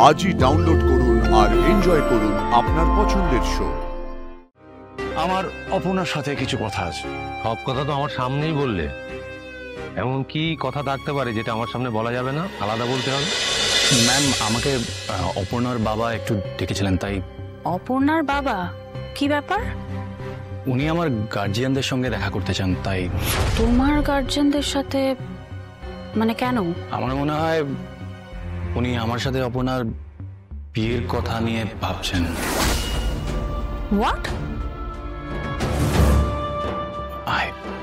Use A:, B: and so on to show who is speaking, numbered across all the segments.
A: আজই ডাউনলোড করুন আর এনজয় করুন আপনার পছন্দের শো।
B: আমার অপর্ণার সাথে কিছু কথা আছে।
C: সব কথা তো আমার সামনেই বললে, এমন কি কথা থাকতে পারে যেটা আমার সামনে বলা যাবে না, আলাদা বলতে হবে?
B: ম্যাম, আমাকে অপর্ণার বাবা একটু ডেকেছিলেন, তাই।
D: অপর্ণার বাবা? কি ব্যাপার?
B: উনি আমার গার্জিয়ানদের সঙ্গে দেখা করতে চান, তাই।
D: তোমার গার্জিয়ানদের সাথে? মানে কেন?
B: আমার মনে হয় উনি আমার সাথে অপর্ণার বিয়ের কথা নিয়ে ভাবছেন।
D: হোয়াট?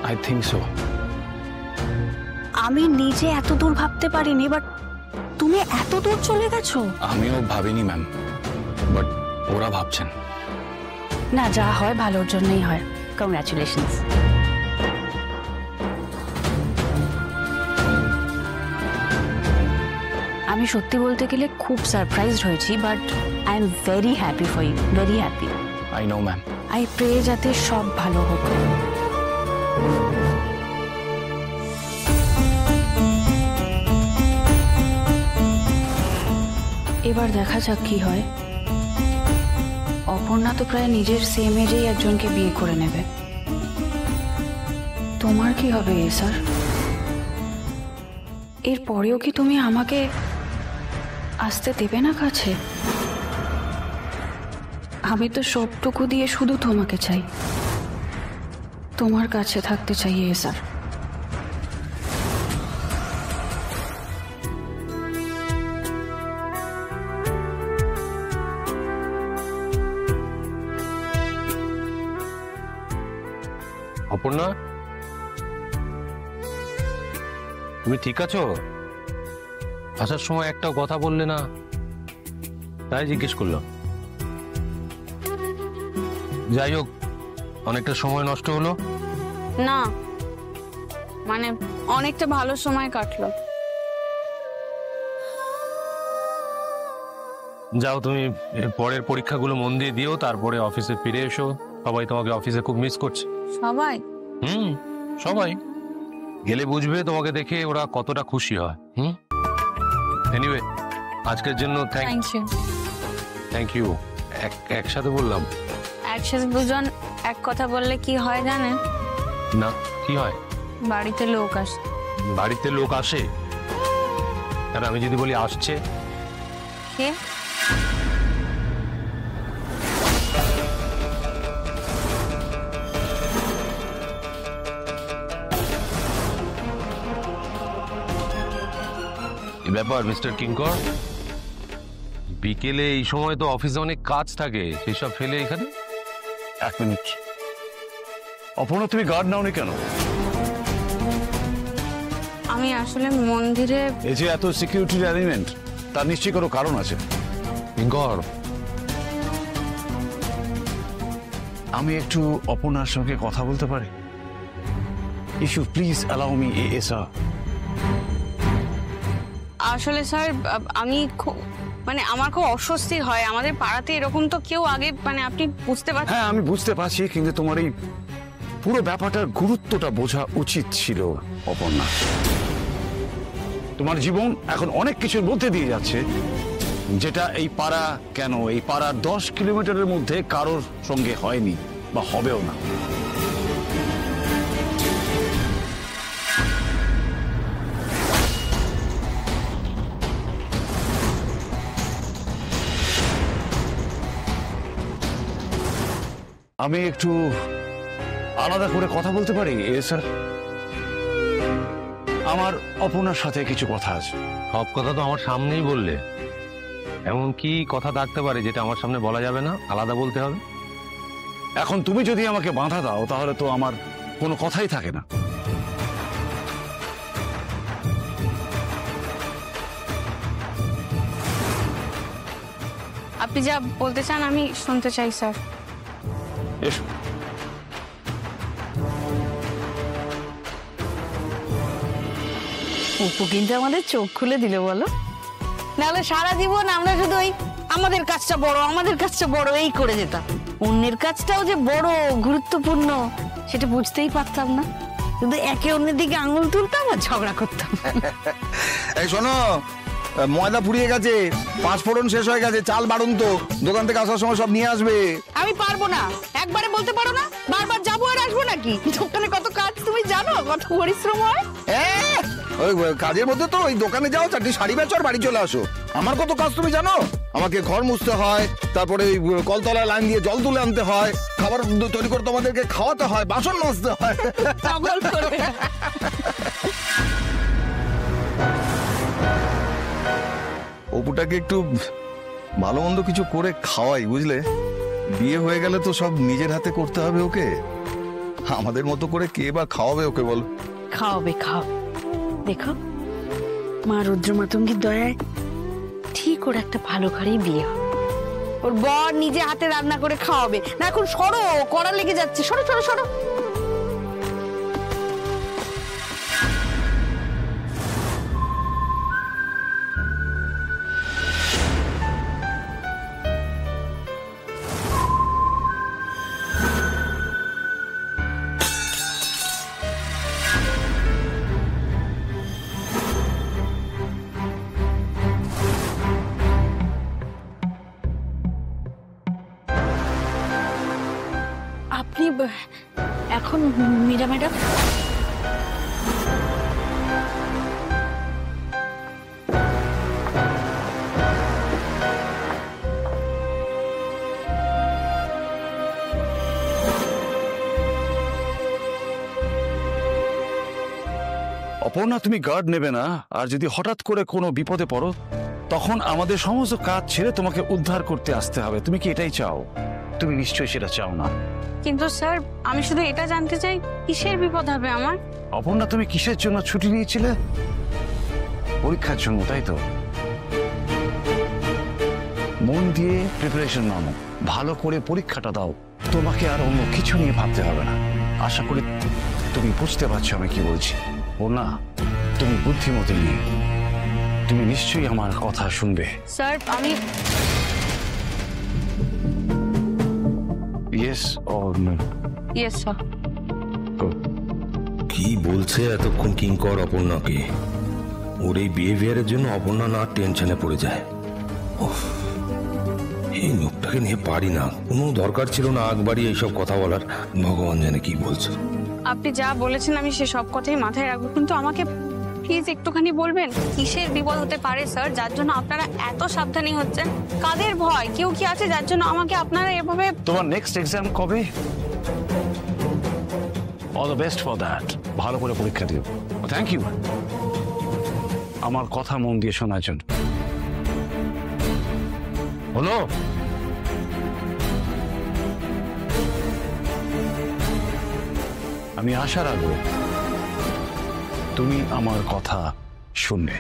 B: I think so.
D: আমি নিজে এত দূর ভাবতে পারিনি, বাট তুমি এত দূর চলে গেছো।
B: আমিও ভাবিনি ম্যাম, বাট ওরা ভাবছেন।
D: না, যা হয় ভালোর জন্যই হয়। কংগ্রাচুলেশনস। আমি সত্যি বলতে গেলে খুব সারপ্রাইজড হয়েছি, but I am very happy for you, very happy.
B: I know ma'am.
D: I pray যাতে সব ভালো হোক। এবার দেখা যাক কি হয়। অপর্ণা তো প্রায় নিজের সেম এজেই একজনকে বিয়ে করে নেবে। তোমার কি হবে স্যার? এর পরেও কি তুমি আমাকে আসতে দেবে না কাছে? আমি তো সবটুকু দিয়ে শুধু তোমাকে চাই, তোমার কাছে থাকতে চাই স্যার।
C: অপর্ণা, তুমি ঠিক আছো? আসার সময় একটাও কথা বললে না, তাই জিজ্ঞেস করলো। যাই হোক, অনেকটা সময় নষ্ট হলো
E: না, মানে অনেকটা ভালো সময় কাটলো।
C: যাও, তুমি এর পরের পরীক্ষাগুলো মন দিয়ে দিও, তারপরে অফিসে ফিরে এসো। সবাই তোমাকে অফিসে খুব মিস করছে।
E: সবাই?
C: সবাই গেলে বুঝবে তোমাকে দেখে ওরা কতটা খুশি হয়। এনিওয়ে, আজকের জন্য থ্যাংক ইউ। একসাথে বললাম।
E: একসাথে দুজন এক কথা বললে কি হয় জানেন?
C: না, কি হয়?
E: বাড়িতে লোক আসে।
C: বাড়িতে লোক আসে? আর আমি যদি বলি আসছে?
E: কে?
C: ব্যাপার মিস্টার কিঙ্কর, বিকেলে এই সময় তো অফিসে অনেক কাজ থাকে, সেই সব ফেলে এখানে?
B: এক মিনিট। অপর্ণা, তুমি গার্ড নাওনি কেন?
E: আমি আসলে মন্দিরে।
B: এই যে এত সিকিউরিটি অ্যারেঞ্জমেন্ট, তার নিশ্চয়ই কোনো কারণ আছে।
C: কিঙ্কর,
B: আমি একটু অপর্ণার সঙ্গে কথা বলতে পারি? If you please allow me, sir.
E: আসলে স্যার, আমি মানে আমার খুব অস্বস্তি হয়। আমাদের পাড়াতে এরকম তো কেউ আগে, মানে আপনি বুঝতে পারছেন?
B: হ্যাঁ, আমি বুঝতে পারছি, কিন্তু তোমার এই পুরো ব্যাপারটার গুরুত্বটা বোঝা উচিত ছিল অপর্ণা। তোমার জীবন এখন অনেক কিছুর মধ্যে দিয়ে যাচ্ছে, যেটা এই পাড়া কেন, এই পাড়ার 10 কিলোমিটারের মধ্যে কারোর সঙ্গে হয়নি বা হবেও না। আমি একটু আলাদা করে কথা বলতে পারি স্যার? আমার অপর্ণার সাথে কিছু কথা আছে।
C: সব কথা তো আমার সামনেই বললে, এমন কি কথা থাকতে পারে যেটা আমার সামনে বলা যাবে না, আলাদা বলতে হবে?
B: এখন তুমি যদি আমাকে বাধা দাও, তাহলে তো আমার কোনো কথাই থাকে না।
E: আপনি যা বলতে চান আমি শুনতে চাই স্যার।
B: এসো।
D: অপু কিন্তু আমাদের চোখ খুলে দিল, বলো।
E: নাহলে সারা জীবন আমরা শুধু ওই আমাদের কাজটা বড়, আমাদের কাজটা বড় এই করে যেতাম। অন্যের কাজটাও যে বড় গুরুত্বপূর্ণ সেটা বুঝতেই পারতাম না। শুধু একে অন্যের দিকে আঙুল তুলতাম আর ঝগড়া করতাম।
F: এই শোনো, ময়দা ফুরিয়ে গেছে, 5 ফোড়ন শেষ হয়ে গেছে, চাল বাড়ুন তো, দোকান থেকে আসার সময় সব নিয়ে আসবে।
E: আমি পারবো না, একবারে বলতে পারো না? বারবার যাবো আর আসবো নাকি? দোকানে কত কাজ তুমি জানো, কত পরিশ্রম হয়।
F: ওই কাজের মধ্যে তো ওই দোকানে যাও, 4টি শাড়ি বেচো আর বাড়ি চলে আসো। আমার কত কাজ তুমি জানো? আমাকে ঘর মুছতে হয়, তারপরে কলতলায় লাইন দিয়ে জল তুলে আনতে হয়, খাবার তৈরি করে তোমাদেরকে খাওয়াতে হয়, বাসন মাজতে হয়।
E: পাগল করে।
F: অপুটাকে একটু ভালো মন্দ কিছু করে খাওয়াই, বুঝলে? বিয়ে হয়ে গেলে তো সব নিজের হাতে করতে হবে ওকে। আমাদের মতো করে কে বা খাওয়াবে ওকে, বল?
E: খাওয়াবে, খাওয়াবে। দেখো, মা রুদ্র মাতঙ্গীর দয়ায় ঠিক ওর একটা ভালো ঘরেই বিয়ে হবে। ওর বর নিজে হাতে রান্না করে খাওয়াবে। না এখন সরো, কড়া লেগে যাচ্ছে, সরো সরো সরো। আপনি এখন মীরা ম্যাডাম?
B: অপর্ণা, তুমি গার্ড নেবে না, আর যদি হঠাৎ করে কোনো বিপদে পড়ো তখন আমাদের সমস্ত কাজ ছেড়ে তোমাকে উদ্ধার করতে আসতে হবে। তুমি কি এটাই চাও? তুমি নিশ্চয়ই সেটা চাও না।
D: কিন্তু স্যার, আমি শুধু এটা জানতে চাই কিসের বিপদ হবে আমার?
B: অপর্ণা, তুমি কিসের জন্য ছুটি নিয়েছিলে? পরীক্ষার জন্য, তাই তো? মন দিয়ে প্রিপারেশন নাও, ভালো করে পরীক্ষাটা দাও। তোমাকে আর অন্য কিছু নিয়ে ভাবতে হবে না। আশা করি তুমি বুঝতে পারছো আমি কি বলছি। অপর্ণা, তুমি বুদ্ধিমতী নেই, তুমি নিশ্চয়ই আমার কথা শুনবে।
D: স্যার, আমি
B: yes or no?
D: Yes sir.
G: কি বলছে এতক্ষণ কিঙ্কর অপর্ণাকে? ওর এই বিহেভিয়ারের জন্য অপর্ণা না টেনশনে পড়ে যায়। উফ, এই লোকটাকে নিয়ে পারি না। কোনো দরকার ছিল না আগ বাড়িয়ে এইসব কথা বলার। ভগবান জানে কি বলছে।
D: আপনি যা বলেছেন আমি সে সব কথাই মাথায় রাখবো, কিন্তু আমাকে প্লিজ একটুখানি বলবেন কিসের বিপদ হতে পারে স্যার, যার জন্য আপনারা এত সাবধানী হচ্ছেন? কাদের ভয়? কেউ কি আছে যার জন্য আমাকে আপনারা এভাবে?
B: তোমার নেক্সট এক্সাম কবে? All the best for that. ভালো করে পরীক্ষা দিও। থ্যাংক ইউ আমার কথা মন দিয়ে শোনার জন্য। হলো? আমি আশা রাখবো তুমি আমার কথা শুনবে।